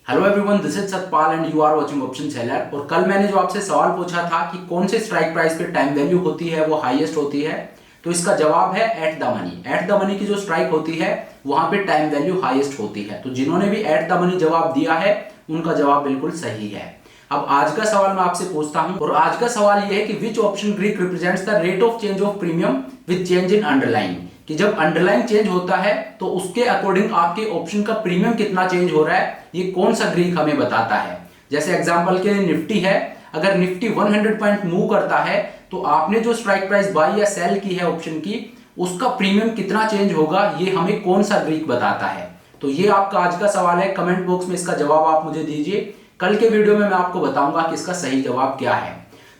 Hello everyone, this is Satpal and you are watching option seller. और कल मैंने जो आपसे सवाल पूछा था कि कौन से स्ट्राइक प्राइस पे टाइम वैल्यू होती है वो हाईएस्ट होती है, तो इसका जवाब है at the money. At the money की जो स्ट्राइक होती है वहां पे टाइम वैल्यू हाईएस्ट होती है। तो जिन्होंने भी एट द मनी जवाब दिया है उनका जवाब बिल्कुल सही है। अब आज का सवाल मैं आपसे पूछता हूं और आज का सवाल यह है कि which option Greek represents the rate of change of premium with change in underline. कि जब अंडरलाइन चेंज होता है तो उसके अकॉर्डिंग आपके ऑप्शन का प्रीमियम कितना चेंज हो रहा है, ये कौन सा ग्रीक हमें बताता है। जैसे एग्जांपल के लिए निफ्टी है, अगर निफ्टी 100 पॉइंट मूव करता है तो आपने जो स्ट्राइक प्राइस बाई या सेल की है ऑप्शन की, उसका प्रीमियम कितना चेंज होगा, ये हमें कौन सा ग्रीक बताता है। तो ये आपका आज का सवाल है। कमेंट बॉक्स में इसका जवाब आप मुझे दीजिए। कल के वीडियो में मैं आपको बताऊंगा कि इसका सही जवाब क्या है।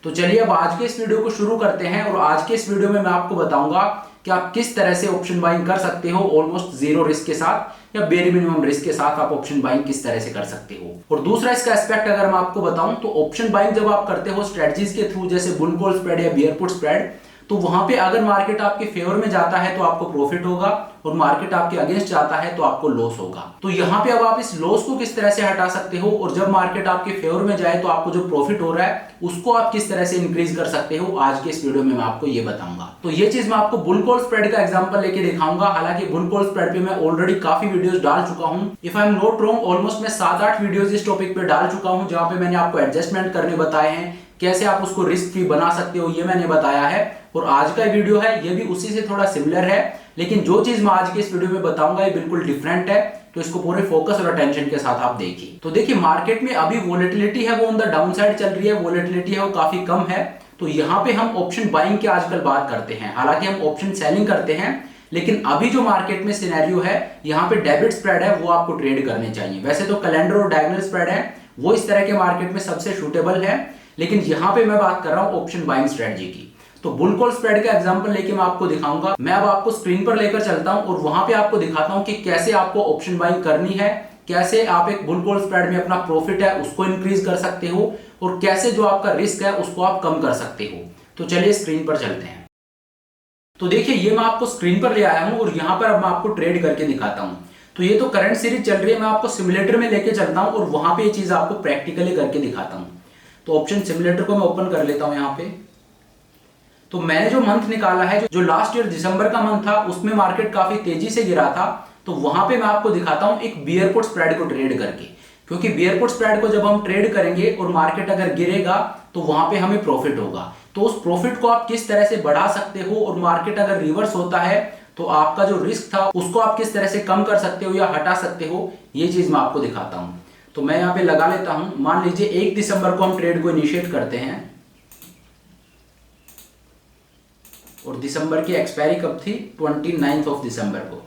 तो चलिए अब आज के इस वीडियो को शुरू करते हैं। और आज के इस वीडियो में मैं आपको बताऊंगा कि आप किस तरह से ऑप्शन बाइंग कर सकते हो ऑलमोस्ट जीरो रिस्क के साथ या वेरी मिनिमम रिस्क के साथ आप ऑप्शन बाइंग किस तरह से कर सकते हो। और दूसरा इसका एस्पेक्ट अगर मैं आपको बताऊं तो ऑप्शन बाइंग जब आप करते हो स्ट्रेटजीज के थ्रू, जैसे बुल कॉल स्प्रेड या बियर पुट स्प्रेड, तो वहां पे अगर मार्केट आपके फेवर में जाता है तो आपको प्रॉफिट होगा और मार्केट आपके अगेंस्ट जाता है तो आपको लॉस होगा। तो यहाँ पे अब आप इस लॉस को किस तरह से हटा सकते हो और जब मार्केट आपके फेवर में जाए तो आपको जो प्रॉफिट हो रहा है उसको आप किस तरह से इंक्रीज कर सकते हो, आज के इस वीडियो में मैं आपको ये बताऊंगा। तो ये चीज मैं आपको बुल कॉल स्प्रेड का एग्जांपल लेके दिखाऊंगा। हालांकि बुल कॉल स्प्रेड पे मैं ऑलरेडी काफी वीडियोस डाल चुका हूं। If I am not wrong almost मैं 7-8 वीडियोस इस टॉपिक पे डाल चुका हूं, जहां पे मैंने आपको एडजस्टमेंट करने बताए हैं, कैसे आप उसको रिस्क फ्री बना सकते हो, ये मैंने बताया है। और आज का वीडियो है ये भी उसी से थोड़ा सिमिलर है, लेकिन जो चीज मैं आज के इस वीडियो में बताऊंगा ये बिल्कुल डिफरेंट है। तो इसको पूरे फोकस और अटेंशन के साथ आप देखिए। तो देखिए मार्केट में अभी वोलेटिलिटी है वो ऑन द डाउन साइड चल रही है, वोलेटिलिटी है वो काफी कम है। तो यहाँ पे हम ऑप्शन बाइंग की आजकल बात करते हैं, हालांकि हम ऑप्शन सेलिंग करते हैं, लेकिन अभी जो मार्केट में सिनेरियो है यहाँ पे डेबिट स्प्रेड है वो आपको ट्रेड करने चाहिए। वैसे तो कैलेंडर और डायगोनल स्प्रेड है वो इस तरह के मार्केट में सबसे सूटेबल है, लेकिन यहाँ पे मैं बात कर रहा हूँ ऑप्शन बाइंग स्ट्रेटजी की। तो बुल कॉल स्प्रेड का एग्जांपल लेके मैं आपको दिखाऊंगा। मैं अब आपको स्क्रीन पर लेकर चलता हूं और वहां पे आपको दिखाता हूं कि कैसे आपको ऑप्शन बाइंग करनी है, कैसे आप एक बुल कॉल स्प्रेड में अपना प्रॉफिट है उसको इंक्रीज कर सकते हो और कैसे जो आपका रिस्क है उसको आप कम कर सकते हो। तो चलिए स्क्रीन पर चलते हैं। तो देखिए ये मैं आपको स्क्रीन पर ले आया हूं और यहां पर अब मैं आपको ट्रेड करके दिखाता हूं। तो ये तो करंट सीरीज चल रही है, मैं आपको सिमुलेटर में लेके चलता हूं और वहां पे ये चीज आपको प्रैक्टिकली करके दिखाता हूं। तो ऑप्शन सिमुलेटर को मैं ओपन कर लेता हूं यहाँ पे। तो मैंने जो मंथ निकाला है, जो लास्ट ईयर दिसंबर का मंथ था, उसमें मार्केट काफी तेजी से गिरा था। तो वहां पे मैं आपको दिखाता हूं एक बियर पुट स्प्रेड को ट्रेड करके, क्योंकि बियर पुट स्प्रेड को जब हम ट्रेड करेंगे और मार्केट अगर गिरेगा तो वहां पे हमें प्रॉफिट होगा। तो उस प्रॉफिट को आप किस तरह से बढ़ा सकते हो और मार्केट अगर रिवर्स होता है तो आपका जो रिस्क था उसको आप किस तरह से कम कर सकते हो या हटा सकते हो, ये चीज मैं आपको दिखाता हूं। तो मैं यहाँ पे लगा लेता हूं। मान लीजिए 1 दिसंबर को हम ट्रेड को इनिशिएट करते हैं और दिसंबर की एक्सपायरी कब थी, 29 ऑफ दिसंबर को।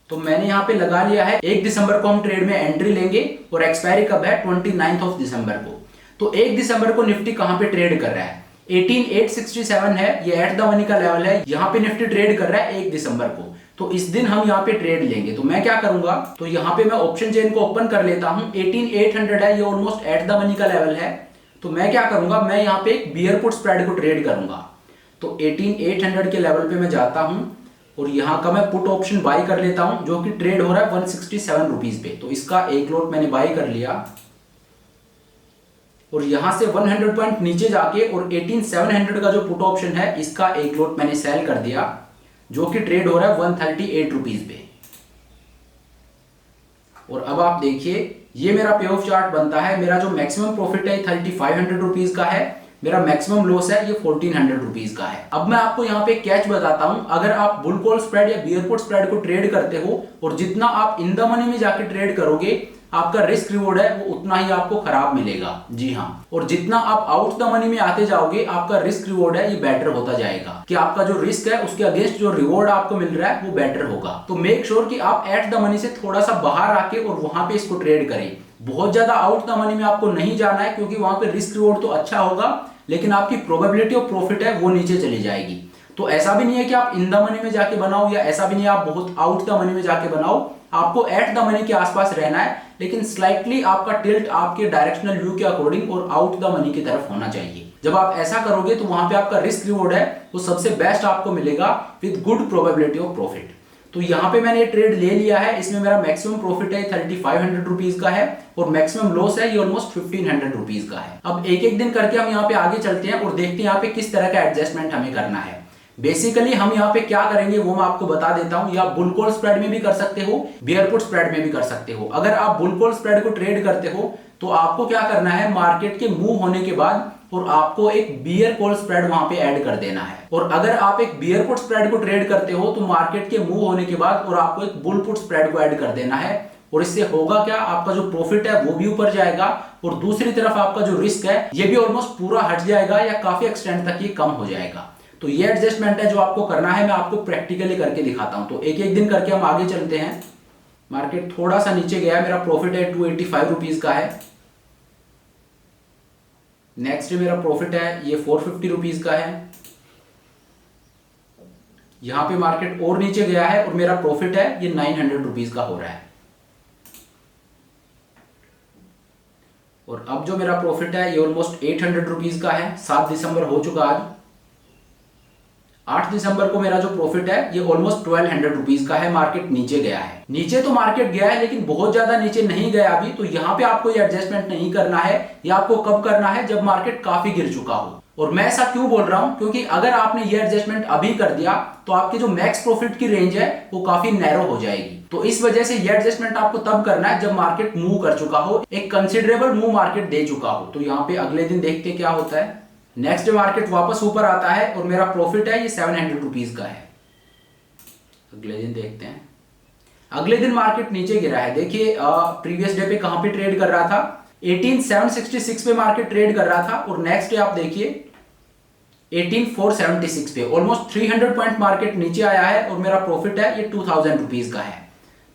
तो मैंने यहां पे लगा लिया है 1 दिसंबर को हम ट्रेड में एंट्री लेंगे और एक्सपायरी कब है, 29 ऑफ दिसंबर को। तो 1 दिसंबर को निफ्टी कहां पे ट्रेड कर रहा है, 18867 है, ये एट द मनी का लेवल है। यहां पे निफ्टी ट्रेड कर रहा है 1 दिसंबर को। तो इस दिन हम यहाँ पे ट्रेड लेंगे। तो मैं क्या करूंगा, तो यहाँ पे मैं ऑप्शन चेन को ओपन कर लेता हूं। 18800 है, ये ऑलमोस्ट एट द मनी का लेवल है। तो मैं क्या करूंगा, मैं यहाँ पे एक बियर पुट स्प्रेड को ट्रेड करूंगा। तो 18800 के लेवल पे मैं जाता हूं और यहां का मैं पुट ऑप्शन बाय कर लेता हूं, जो कि ट्रेड हो रहा है 167 रुपीज पे। तो इसका एक लॉट मैंने बाय कर लिया और यहां से 100 पॉइंट नीचे जाके और 18700 का जो पुट ऑप्शन है इसका एक लॉट मैंने सेल कर दिया, जो कि ट्रेड हो रहा है 138 रुपीज पे। और अब आप देखिए ये मेरा पे ऑफ चार्ट बनता है। मेरा जो मैक्सिमम प्रॉफिट है 3500 रुपीज का है, मेरा मैक्सिमम लॉस है ये 1400 रुपीज का है। अब मैं आपको यहाँ पे कैच बताता हूं, अगर आप बुल कॉल स्प्रेड या बियर पुट स्प्रेड को ट्रेड करते हो और जितना आप इन द मनी में जाके ट्रेड करोगे, आपका रिस्क रिवॉर्ड है वो उतना ही आपको खराब मिलेगा। जी हाँ, और जितना आप आउट द मनी में आते जाओगे आपका रिस्क रिवॉर्ड है ये बेटर होता जाएगा, कि आपका जो रिस्क है उसके अगेंस्ट जो रिवॉर्ड आपको मिल रहा है वो बेटर होगा। तो मेक श्योर कि आप एट द मनी से थोड़ा सा बाहर आके और वहां पे इसको ट्रेड करें। बहुत ज्यादा आउट द मनी में आपको नहीं जाना है, क्योंकि वहां पे रिस्क रिवॉर्ड तो अच्छा होगा लेकिन आपकी प्रोबेबिलिटी ऑफ प्रॉफिट है वो नीचे चली जाएगी। तो ऐसा भी नहीं है कि आप इन द मनी में जाके बनाओ, या ऐसा भी नहीं है आप बहुत आउट द मनी में जाके बनाओ। आपको एट द मनी के आसपास रहना है, लेकिन स्लाइटली आपका टिल्ट आपके डायरेक्शनल व्यू के अकॉर्डिंग और आउट द मनी की तरफ होना चाहिए। जब आप ऐसा करोगे तो वहां पे आपका रिस्क रिवॉर्ड है वो सबसे बेस्ट आपको मिलेगा with good probability of profit. तो यहाँ पे मैंने ये ट्रेड ले लिया है, इसमें मेरा मैक्सिमम प्रॉफिट है 3500 रुपीज का है और मैक्सिमम लॉस है ये ऑलमोस्ट 1500 रुपीज का है। अब एक एक दिन करके हम यहाँ पे आगे चलते हैं और देखते हैं यहाँ पे किस तरह का एडजस्टमेंट हमें करना है। बेसिकली हम यहाँ पे क्या करेंगे वो मैं आपको बता देता हूँ। या बुल कॉल स्प्रेड में भी कर सकते हो, बेयर पुट स्प्रेड में भी कर सकते हो। अगर आप बुल कॉल स्प्रेड को ट्रेड करते हो तो आपको क्या करना है, मार्केट के मूव होने के बाद और आपको एक बियर कॉल स्प्रेड वहां पे ऐड कर देना है। और अगर आप एक बियर पुट स्प्रेड को ट्रेड करते हो तो मार्केट के मूव होने के बाद और आपको एक बुल पुट स्प्रेड को ऐड कर देना है। और इससे होगा क्या, आपका जो प्रॉफिट है वो भी ऊपर जाएगा और दूसरी तरफ आपका जो रिस्क है ये भी ऑलमोस्ट पूरा हट जाएगा या काफी एक्सटेंड तक ये कम हो जाएगा। तो ये एडजस्टमेंट है जो आपको करना है, मैं आपको प्रैक्टिकली करके दिखाता हूं। तो एक एक दिन करके हम आगे चलते हैं। मार्केट थोड़ा सा नीचे गया है, मेरा प्रॉफिट है 285 रुपीज का है। नेक्स्ट मेरा प्रॉफिट है ये 450 रुपीज का है। यहां पे मार्केट और नीचे गया है और मेरा प्रॉफिट है ये 900 रुपीज का हो रहा है। और अब जो मेरा प्रॉफिट है ये ऑलमोस्ट 800 रुपीज का है। 7 दिसंबर हो चुका आज। 8 दिसंबर को मेरा जो प्रॉफिट है ये ऑलमोस्ट 1200 रुपीज का है। मार्केट नीचे गया है, नीचे तो मार्केट गया है लेकिन बहुत ज्यादा नीचे नहीं गया अभी। तो यहाँ पे आपको ये एडजस्टमेंट नहीं करना है। ये आपको कब करना है, जब मार्केट काफी गिर चुका हो। और मैं ऐसा क्यों बोल रहा हूं, क्योंकि अगर आपने ये एडजस्टमेंट अभी कर दिया तो आपकी जो मैक्स प्रॉफिट की रेंज है वो काफी नैरो हो जाएगी। तो इस वजह से ये एडजस्टमेंट आपको तब करना है जब मार्केट मूव कर चुका हो, एक कंसिडरेबल मूव मार्केट दे चुका हो। तो यहाँ पे अगले दिन देखते क्या होता है। नेक्स्ट मार्केट वापस ऊपर आता है और मेरा प्रॉफिट है ये 700 रुपीज का है। अगले दिन देखते हैं। अगले दिन मार्केट नीचे गिरा है। देखिए प्रीवियस डे पे कहां पे ट्रेड कर रहा था, 18766 पे मार्केट ट्रेड कर रहा था। और नेक्स्ट डे आप देखिए 18476 पे, ऑलमोस्ट 300 पॉइंट मार्केट नीचे आया है और मेरा प्रॉफिट है ये 2000 रुपीज का है।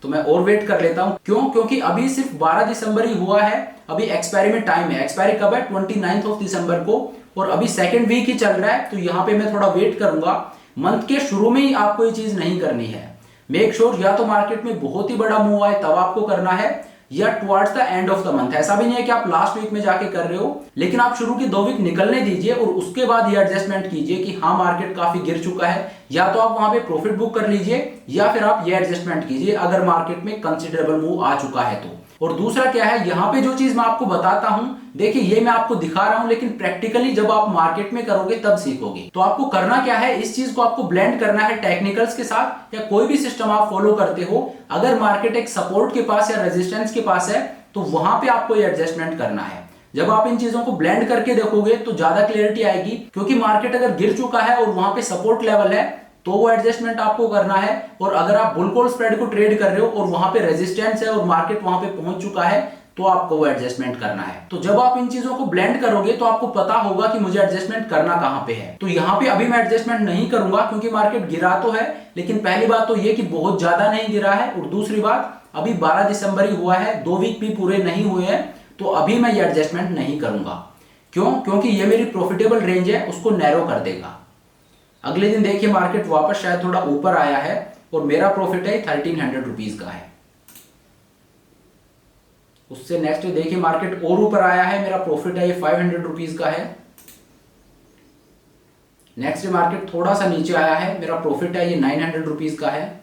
तो मैं और वेट कर लेता हूं। क्यों, क्योंकि अभी सिर्फ 12 दिसंबर ही हुआ है, अभी एक्सपायरी में टाइम है। एक्सपायरी कब है, 29 दिसंबर को, और अभी सेकंड वीक ही चल रहा है। तो यहां पे मैं थोड़ा वेट करूंगा। मंथ के शुरू में ही आपको ये चीज नहीं करनी है। मेक श्योर या तो मार्केट में बहुत ही बड़ा मूव आए तब आपको करना है, या towards the end of the month. ऐसा भी नहीं है कि आप लास्ट वीक में जाके कर रहे हो, लेकिन आप शुरू की 2 वीक निकलने दीजिए और उसके बाद ये एडजस्टमेंट कीजिए कि हाँ मार्केट काफी गिर चुका है। या तो आप वहां पे प्रॉफिट बुक कर लीजिए या फिर आप ये एडजस्टमेंट कीजिए अगर मार्केट में कंसिडरेबल मूव आ चुका है तो। और दूसरा क्या है, यहाँ पे जो चीज मैं आपको बताता हूं, देखिए ये मैं आपको दिखा रहा हूं, लेकिन प्रैक्टिकली जब आप मार्केट में करोगे तब सीखोगे। तो आपको करना क्या है, इस चीज को आपको ब्लेंड करना है टेक्निकल्स के साथ, या कोई भी सिस्टम आप फॉलो करते हो। अगर मार्केट एक सपोर्ट के पास या रेजिस्टेंस के पास है तो वहां पे आपको ये एडजस्टमेंट करना है। जब आप इन चीजों को ब्लेंड करके देखोगे तो ज्यादा क्लियरिटी आएगी, क्योंकि मार्केट अगर गिर चुका है और वहां पे सपोर्ट लेवल है तो वो एडजस्टमेंट आपको करना है। और अगर आप बुल कॉल स्प्रेड को ट्रेड कर रहे हो और वहां पे रेजिस्टेंस है और मार्केट वहां पे पहुंच चुका है तो आपको वो एडजस्टमेंट करना है। तो जब आप इन चीजों को ब्लेंड करोगे तो आपको पता होगा कि मुझे एडजस्टमेंट करना कहां पे है। तो यहाँ पे अभी मैं एडजस्टमेंट नहीं करूंगा क्योंकि मार्केट गिरा तो है, लेकिन पहली बात तो ये कि बहुत ज्यादा नहीं गिरा है, और दूसरी बात अभी 12 दिसंबर ही हुआ है, 2 वीक भी पूरे नहीं हुए हैं। तो अभी मैं ये एडजस्टमेंट नहीं करूंगा। क्यों, क्योंकि ये मेरी प्रॉफिटेबल रेंज है उसको नैरो कर देगा। अगले दिन देखिए मार्केट वापस शायद थोड़ा ऊपर आया है और मेरा प्रॉफिट है 1300 रुपीज का है। उससे नेक्स्ट देखिए मार्केट और ऊपर आया है, मेरा प्रॉफिट है ये 500 रुपीज का है। नेक्स्ट मार्केट थोड़ा सा नीचे आया है, मेरा प्रॉफिट है ये 900 रुपीज का है।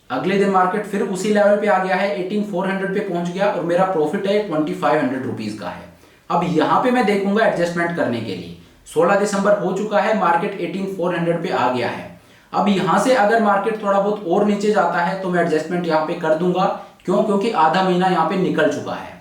अगले दिन मार्केट फिर उसी लेवल पे आ गया है, 18400 पे पहुंच गया और मेरा प्रॉफिट है 2500 रुपीज का है। अब यहां पे मैं देखूंगा एडजस्टमेंट करने के लिए। 16 दिसंबर हो चुका है, मार्केट 18400 पे आ गया है। अब यहां से अगर मार्केट थोड़ा बहुत और नीचे जाता है तो मैं एडजस्टमेंट यहां पे कर दूंगा। क्यों, क्योंकि आधा महीना यहां पे निकल चुका है।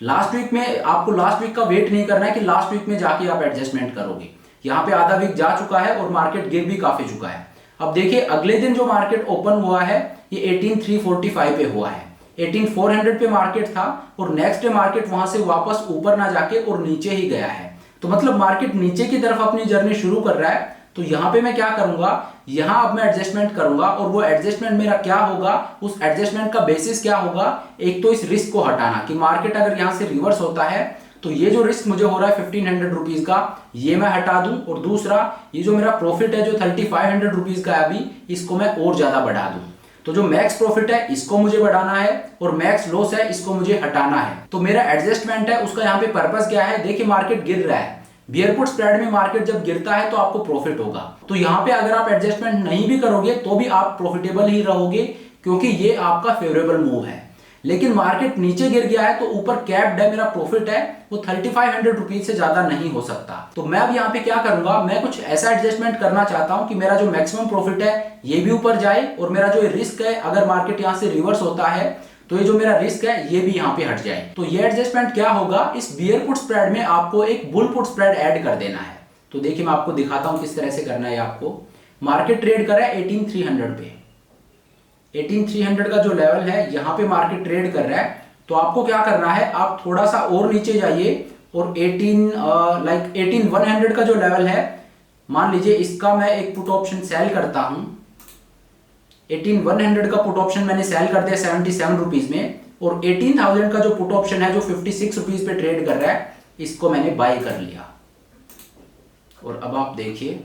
लास्ट वीक में आपको लास्ट वीक का वेट नहीं करना है कि लास्ट वीक में जाके आप एडजस्टमेंट करोगे। यहां पे आधा वीक जा चुका है और मार्केट गिर भी काफी चुका है। अब देखिए अगले दिन जो मार्केट ओपन हुआ है ये 18345 पे हुआ है। 18400 पे मार्केट था और नेक्स्ट डे मार्केट वहां से वापस ऊपर ना जाके और नीचे ही गया है। तो मतलब मार्केट नीचे की तरफ अपनी जर्नी शुरू कर रहा है। तो यहां पे मैं क्या करूंगा, यहां अब मैं एडजस्टमेंट करूंगा और वो एडजस्टमेंट मेरा क्या होगा, उस एडजस्टमेंट का बेसिस क्या होगा। एक तो इस रिस्क को हटाना कि मार्केट अगर यहां से रिवर्स होता है तो ये जो रिस्क मुझे हो रहा है 1500 रुपीज का, ये मैं हटा दूं। और दूसरा ये जो मेरा प्रॉफिट है जो 3500 रुपीज का है अभी, इसको मैं और ज्यादा बढ़ा दूं। तो जो मैक्स प्रॉफिट है इसको मुझे बढ़ाना है और मैक्स लॉस है इसको मुझे हटाना है। तो मेरा एडजस्टमेंट है उसका यहाँ पे पर्पस क्या है। देखिए मार्केट गिर रहा है, बियर पुट स्प्रेड में मार्केट जब गिरता है तो आपको प्रॉफिट होगा। तो यहाँ पे अगर आप एडजस्टमेंट नहीं भी करोगे तो भी आप प्रॉफिटेबल ही रहोगे, क्योंकि ये आपका फेवरेबल मूव है। लेकिन मार्केट नीचे गिर गया है तो ऊपर कैप्ड है, मेरा प्रॉफिट है वो 3500 रुपीज से ज्यादा नहीं हो सकता। तो मैं अब यहाँ पे क्या करूंगा, मैं कुछ ऐसा एडजस्टमेंट करना चाहता हूं कि मेरा जो मैक्सिमम प्रॉफिट है ये भी ऊपर जाए, और मेरा जो रिस्क है अगर मार्केट यहाँ से रिवर्स होता है तो ये जो मेरा रिस्क है ये भी यहाँ पे हट जाए। तो ये एडजस्टमेंट क्या होगा, इस बियर पुट स्प्रेड में आपको एक बुल पुट स्प्रेड ऐड कर देना है। तो देखिए मैं आपको दिखाता हूं किस तरह से करना है। आपको मार्केट ट्रेड कर रहा है 18300 पे, 18300 का जो लेवल है यहाँ पे मार्केट ट्रेड कर रहा है। तो आपको क्या करना है, आप थोड़ा सा और नीचे जाइए और 18100 का जो लेवल है, मान लीजिए इसका मैं एक पुट ऑप्शन सेल करता हूं। 18100 का पुट ऑप्शन मैंने सेल कर दिया 77 रुपीज में, और 18000 का जो पुट ऑप्शन है जो 56 रुपीज पे ट्रेड कर रहा है, इसको मैंने बाय कर लिया। और अब आप देखिए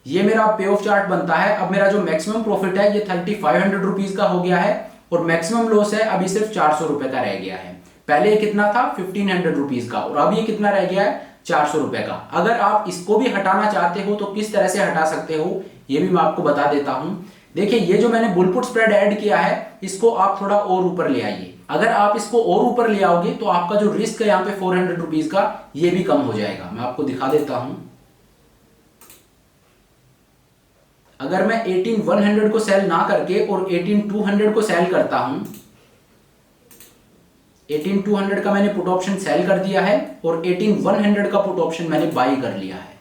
ये मेरा पे ऑफ चार्ट बनता है। अब मेरा जो मैक्सिमम प्रॉफिट है ये 3500 रुपीज का हो गया है, और मैक्सिमम लॉस है अभी सिर्फ 400 रुपए का रह गया है। पहले ये कितना था 1500 रुपीज का, और अब ये कितना रह गया है 400 रुपए का। अगर आप इसको भी हटाना चाहते हो तो किस तरह से हटा सकते हो ये भी मैं आपको बता देता हूं। देखिए ये जो मैंने बुल पुट स्प्रेड ऐड किया है इसको आप थोड़ा और ऊपर ले आइए। अगर आप इसको और ऊपर ले आओगे तो आपका जो रिस्क है यहाँ पे 400 रुपीज का ये भी कम हो जाएगा। मैं आपको दिखा देता हूं। अगर मैं 18100 को सेल ना करके और 18200 को सेल करता हूं, 18200 का मैंने पुट ऑप्शन सेल कर दिया है और 18100 का पुट ऑप्शन मैंने बाय कर लिया है।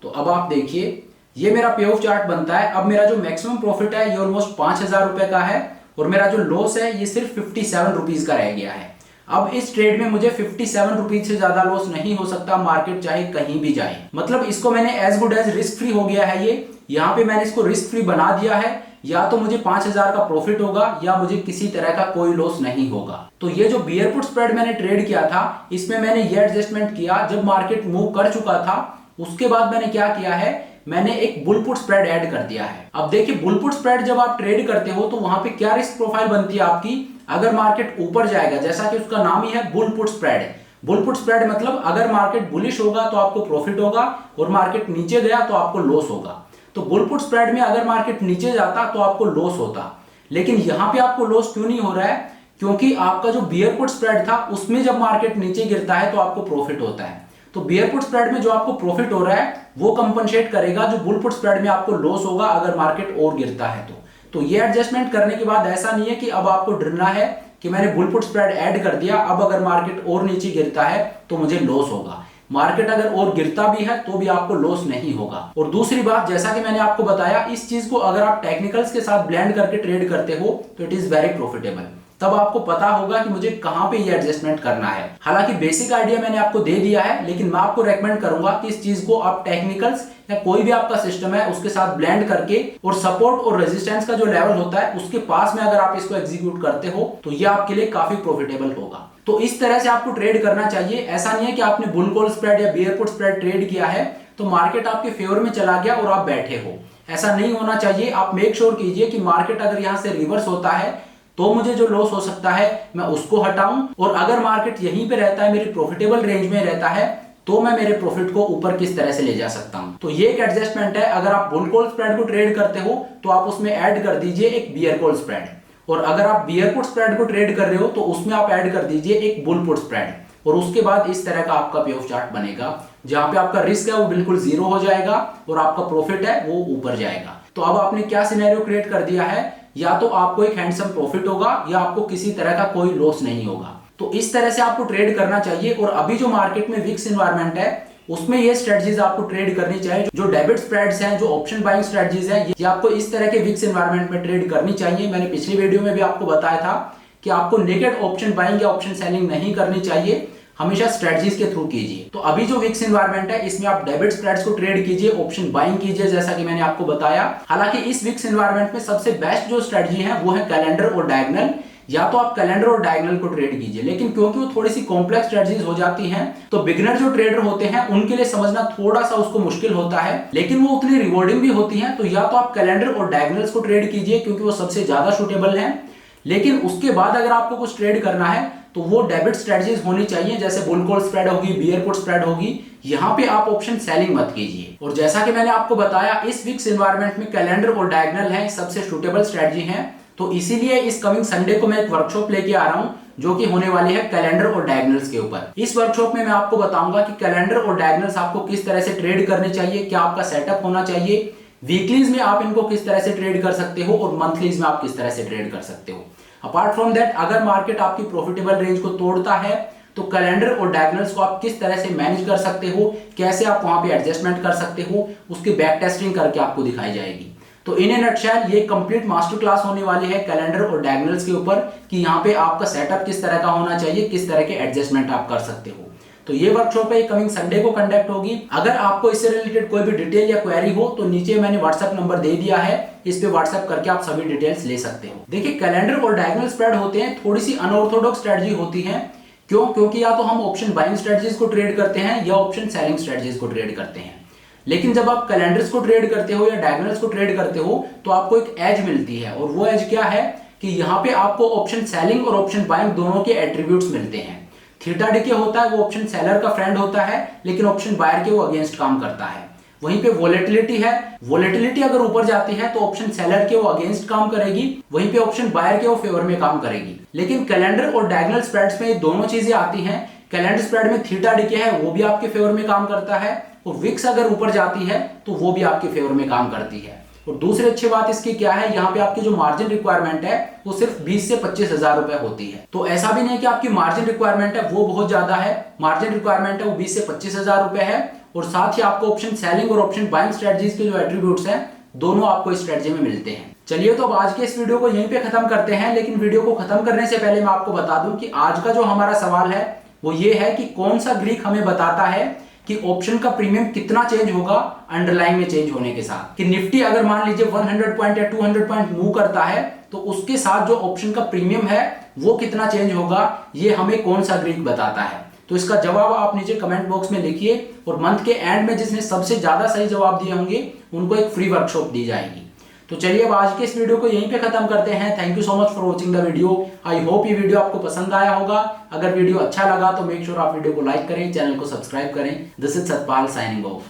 तो अब आप देखिए ये मेरा पे ऑफ चार्ट बनता है। अब मेरा जो मैक्सिमम प्रॉफिट है ये ऑलमोस्ट 5000 रुपए का है, और मेरा जो लॉस है ये सिर्फ 57 रुपीज का रह गया है। अब इस ट्रेड में मुझे 57 रुपीज से ज्यादा लॉस नहीं हो सकता, मार्केट चाहे कहीं भी जाए। मतलब इसको मैंने as good as risk free हो गया है। ये यहाँ पे मैंने इसको रिस्क फ्री बना दिया है। या तो मुझे 5000 का प्रॉफिट होगा या मुझे किसी तरह का कोई लॉस नहीं होगा। तो ये जो बियर पुट स्प्रेड मैंने ट्रेड किया था इसमें मैंने ये एडजस्टमेंट किया, जब मार्केट मूव कर चुका था उसके बाद मैंने क्या किया है, मैंने एक बुल पुट स्प्रेड ऐड कर दिया है। अब देखिए बुल पुट स्प्रेड जब आप ट्रेड करते हो तो वहां पे क्या रिस्क प्रोफाइल बनती है आपकी, अगर मार्केट ऊपर जाएगा, जैसा कि उसका नाम ही है bull put spread. Bull put spread मतलब अगर मार्केट बुलिश होगा तो आपको प्रॉफिट होगा, और मार्केट नीचे गया तो आपको लॉस होगा। तो बुल पुट स्प्रेड में अगर मार्केट नीचे जाता तो आपको लॉस होता, लेकिन यहां पे आपको लॉस क्यों नहीं हो रहा है, क्योंकि आपका जो बियर पुट स्प्रेड था उसमें जब मार्केट नीचे गिरता है तो आपको प्रॉफिट होता है। तो बियर पुट स्प्रेड में जो आपको प्रॉफिट हो रहा है वो कंपनसेट करेगा जो बुल पुट स्प्रेड में आपको लॉस होगा अगर मार्केट और गिरता है। तो ये एडजस्टमेंट करने के बाद ऐसा नहीं है कि अब आपको डरना है कि मैंने बुल पुट स्प्रेड ऐड कर दिया, अब अगर मार्केट और नीचे गिरता है तो मुझे लॉस होगा। मार्केट अगर और गिरता भी है तो भी आपको लॉस नहीं होगा। और दूसरी बात, जैसा कि मैंने आपको बताया, इस चीज को अगर आप टेक्निकल्स के साथ ब्लेंड करके ट्रेड करते हो तो इट इज वेरी प्रॉफिटेबल। तब आपको पता होगा कि मुझे कहां पे ये एडजस्टमेंट करना है। हालांकि बेसिक आइडिया मैंने आपको दे दिया है, लेकिन मैं आपको रेकमेंड करूंगा कि इस चीज को आप टेक्निकल्स या कोई भी आपका सिस्टम है उसके साथ ब्लेंड करके, और सपोर्ट और रेजिस्टेंस का जो लेवल होता है उसके पास में अगर आप इसको एग्जीक्यूट करते हो तो ये आपके लिए काफी प्रॉफिटेबल होगा। तो इस तरह से आपको ट्रेड करना चाहिए। ऐसा नहीं है कि आपने बुल कॉल स्प्रेड या बियर पुट स्प्रेड ट्रेड किया है तो मार्केट आपके फेवर में चला गया और आप बैठे हो, ऐसा नहीं होना चाहिए। आप मेक श्योर कीजिए कि मार्केट अगर यहां से रिवर्स होता है तो मुझे जो लॉस हो सकता है मैं उसको हटाऊं, और अगर मार्केट यहीं पे रहता है, मेरी प्रॉफिटेबल रेंज में रहता है, तो मैं मेरे प्रॉफिट को ऊपर किस तरह से ले जा सकता हूं। तो ये एक एडजस्टमेंट है। अगर आप बुल कॉल स्प्रेड को ट्रेड करते हो तो आप उसमें ऐड कर दीजिए एक बियर कॉल स्प्रेड, और अगर आप बियर पुट स्प्रेड को ट्रेड कर रहे हो तो उसमें आप ऐड कर दीजिए एक बुल पुट स्प्रेड, और उसके बाद इस तरह का आपका पे ऑफ चार्ट बनेगा जहां पे आपका रिस्क है वो बिल्कुल जीरो हो जाएगा और आपका प्रॉफिट है वो ऊपर जाएगा। तो अब आपने क्या सिनेरियो क्रिएट कर दिया है, या तो आपको एक हैंडसम प्रॉफिट होगा या आपको किसी तरह का कोई लॉस नहीं होगा। तो इस तरह से आपको ट्रेड करना चाहिए। और अभी जो मार्केट में विक्स एनवायरनमेंट है उसमें ये स्ट्रेटजीज आपको ट्रेड करनी चाहिए। जो डेबिट स्प्रेड्स हैं, जो ऑप्शन बाइंग स्ट्रेटजीज हैं, ये आपको इस तरह के विक्स एनवायरनमेंट में ट्रेड करनी चाहिए। मैंने पिछली वीडियो में भी आपको बताया था कि आपको नेकेड ऑप्शन बाइंग या ऑप्शन सेलिंग नहीं करनी चाहिए, हमेशा स्ट्रेटजीज के थ्रू कीजिए। तो अभी जो विक्स एनवायरनमेंट है इसमें आप डेबिट स्प्रेड्स को ट्रेड कीजिए, ऑप्शन बाइंग कीजिए, जैसा कि मैंने आपको बताया। हालांकि इस विक्स एनवायरनमेंट में सबसे बेस्ट जो स्ट्रेटजी है वो है कैलेंडर और डायगोनल। या तो आप कैलेंडर और डायगोनल को ट्रेड कीजिए, लेकिन क्योंकि वो थोड़ी सी कॉम्प्लेक्स स्ट्रेटजीज हो जाती हैं तो बिगिनर जो ट्रेडर होते हैं उनके लिए समझना थोड़ा सा उसको मुश्किल होता है, लेकिन वो उतनी रिवॉर्डिंग भी होती हैं। तो या तो आप कैलेंडर और डायगोनल्स को ट्रेड कीजिए क्योंकि वो सबसे ज्यादा सुटेबल हैं। लेकिन उसके बाद अगर आपको कुछ ट्रेड करना है तो वो डेबिट स्ट्रेटजीज होनी चाहिए, जैसे बुल कॉल स्प्रेड होगी, बियर पुट स्प्रेड होगी। यहाँ पे आप ऑप्शन सेलिंग मत कीजिए। और जैसा कि मैंने आपको बताया, इस वीक्स एनवायरनमेंट में कैलेंडर और डायगोनल है सबसे सूटेबल स्ट्रेटजी है। तो इसीलिए इस कमिंग संडे को मैं एक वर्कशॉप लेके आ रहा हूँ जो कि होने वाली है कैलेंडर और डायगोनल्स के ऊपर। इस वर्कशॉप में मैं आपको बताऊंगा कि कैलेंडर और डायगोनल्स आपको किस तरह से ट्रेड करने चाहिए, क्या आपका सेटअप होना चाहिए, वीकलीज में आप इनको किस तरह से ट्रेड कर सकते हो और मंथलीज में आप किस तरह से ट्रेड कर सकते हो। अपार्ट फ्रॉम दैट, अगर मार्केट आपकी प्रॉफिटेबल रेंज को तोड़ता है तो कैलेंडर और डायगोनल्स को आप किस तरह से मैनेज कर सकते हो, कैसे आप वहां पे एडजस्टमेंट कर सकते हो, उसकी बैक टेस्टिंग करके आपको दिखाई जाएगी। तो इन ए नटशेल ये कंप्लीट मास्टर क्लास होने वाली है कैलेंडर और डायगोनल्स के ऊपर कि यहाँ पे आपका सेटअप किस तरह का होना चाहिए, किस तरह के एडजस्टमेंट आप कर सकते हो। तो ये वर्कशॉप है कमिंग संडे को कंडक्ट होगी। अगर आपको इससे रिलेटेड कोई भी डिटेल या क्वेरी हो तो नीचे मैंने व्हाट्सएप नंबर दे दिया है, इस पे व्हाट्सएप करके आप सभी डिटेल्स ले सकते हो। देखिए, कैलेंडर और डायगोनल स्प्रेड होते हैं थोड़ी सी अनऑर्थोडॉक्स स्ट्रेटजी होती है। क्यों? क्योंकि या तो हम ऑप्शन बाइंग स्ट्रेटजीज को ट्रेड करते हैं या ऑप्शन सेलिंग स्ट्रेटजीज को ट्रेड करते हैं। लेकिन जब आप कैलेंडर्स को ट्रेड करते हो या डायगोनल्स को ट्रेड करते हो तो आपको एक एज मिलती है, और वो एज क्या है कि यहाँ पे आपको ऑप्शन सेलिंग और ऑप्शन बाइंग दोनों के एट्रीब्यूट्स मिलते हैं। थीटा डिके होता है वो ऑप्शन सेलर का फ्रेंड होता है, लेकिन ऑप्शन बायर के वो अगेंस्ट काम करता है। वहीं पे वोलेटिलिटी है, वोलेटिलिटी अगर ऊपर जाती है तो ऑप्शन सेलर के वो अगेंस्ट काम करेगी, वहीं पे ऑप्शन बायर के वो फेवर में काम करेगी। लेकिन कैलेंडर और डायगोनल स्प्रेड्स में दोनों चीजें आती हैं। कैलेंडर स्प्रेड में थीटा डिके है, वो भी आपके फेवर में काम करता है, और विक्स अगर ऊपर जाती है तो वो भी आपके फेवर में काम करती है। और दूसरी अच्छी बात इसकी क्या है, यहाँ पे आपकी जो मार्जिन रिक्वायरमेंट है वो सिर्फ 20 से 25 हजार रुपए होती है। तो ऐसा भी नहीं कि आपकी मार्जिन रिक्वायरमेंट है वो बहुत ज्यादा है, मार्जिन रिक्वायरमेंट है वो 20 से 25 हजार रुपए है। और साथ ही आपको ऑप्शन सेलिंग और ऑप्शन बाइंग स्ट्रेटजीज के जो एट्रीब्यूट्स हैं दोनों आपको इस स्ट्रेटजी में मिलते हैं। चलिए, तो अब आज के इस वीडियो को यहीं पे खत्म करते हैं। लेकिन वीडियो को खत्म करने से पहले मैं आपको बता दूं कि आज का जो हमारा सवाल है वो ये है कि कौन सा ग्रीक हमें बताता है कि ऑप्शन का प्रीमियम कितना चेंज होगा अंडरलाइन में चेंज होने के साथ। कि निफ्टी अगर मान लीजिए 100 पॉइंट या 200 पॉइंट मूव करता है तो उसके साथ जो ऑप्शन का प्रीमियम है वो कितना चेंज होगा, ये हमें कौन सा ग्रीक बताता है। तो इसका जवाब आप नीचे कमेंट बॉक्स में लिखिए, और मंथ के एंड में जिसने सबसे ज्यादा सही जवाब दिए होंगे उनको एक फ्री वर्कशॉप दी जाएगी। तो चलिए, अब आज के इस वीडियो को यहीं पे खत्म करते हैं। Thank you so much for watching the video. I hope ये वीडियो आपको पसंद आया होगा। अगर वीडियो अच्छा लगा तो मेक श्योर आप वीडियो को लाइक करें, चैनल को सब्सक्राइब करें। This is Satpal signing off.